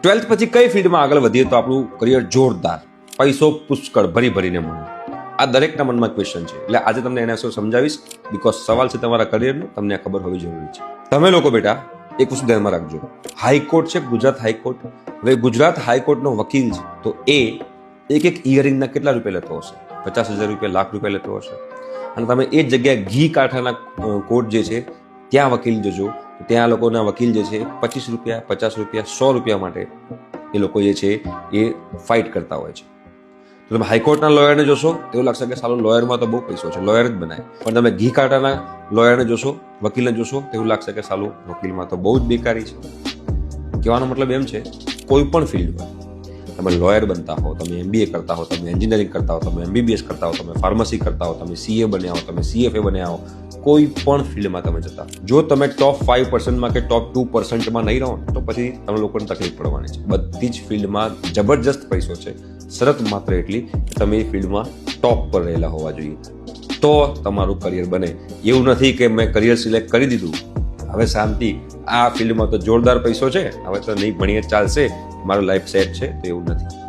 12th પછી કઈ ફિલ્ડમાં આગળ વધીએ તો આપણું કરિયર જોરદાર, પૈસો પુષ્કળ ભરી ભરીને મળે? આ દરેકના મનમાં ક્વેશ્ચન છે, એટલે આજે તમને એના વિશે સમજાવીશ. બિકોઝ સવાલ છે તમારા કરિયરનો, તમને આ ખબર હોવી જરૂરી છે. તમે લોકો બેટા એક વસ્તુ ધ્યાનમાં રાખજો. હાઈકોર્ટ છે ગુજરાત હાઈકોર્ટ. હવે ગુજરાત હાઈકોર્ટનો વકીલ છે તો એ એક ઇયરિંગના કેટલા રૂપિયા લેતો હશે? 50,000 રૂપિયા, લાખ રૂપિયા લેતો હશે. અને તમે એ જગ્યાએ ઘી કાંઠાના કોર્ટ જે છે ત્યાં વકીલ જજો, ત્યાં લોકોના વકીલ જે છે 25 રૂપિયા, 50 રૂપિયા, 100 રૂપિયા માટે એ લોકો જે છે એ ફાઇટ કરતા હોય છે. તો તમે હાઈકોર્ટના લોયરને જોશો એવું લાગશે કે સાલું લોયરમાં તો બહુ પૈસો છે, લોયર જ બનાય. પણ તમે ઘી કાંટાના લોયરને જોશો, વકીલને જોશો એવું લાગશે કે સાલું વકીલમાં તો બહુ જ બેકારી છે. કહેવાનો મતલબ એમ છે, કોઈ પણ ફિલ્ડમાં તમે લોયર બનતા હો, તમે MBA કરતા હો, તમે એન્જિનિયરિંગ કરતા હો, તમે MBBS કરતા હો, તમે ફાર્મસી કરતા હો, તમે CA બન્યા હો, તમે CFA બન્યા હો, કોઈ પણ ફિલ્ડમાં તમે જતા, જો તમે ટોપ 5% કે ટોપ 2%માં નહીં રહો તો પછી તમે લોકોને તકલીફ પડવાની છે. બધી જ ફિલ્ડમાં જબરજસ્ત પૈસો છે. શરત માત્ર એટલી કે તમે એ ફિલ્ડમાં ટોપ પર રહેલા હોવા જોઈએ, તો તમારું કરિયર બને. એવું નથી કે મેં કરિયર સિલેક્ટ કરી દીધું, હવે શાંતિ, આ ફિલ્ડમાં તો જોરદાર પૈસો છે, હવે તો નહીં ભણીએ ચાલશે, મારું લાઈફ સેટ છે, તો એવું નથી.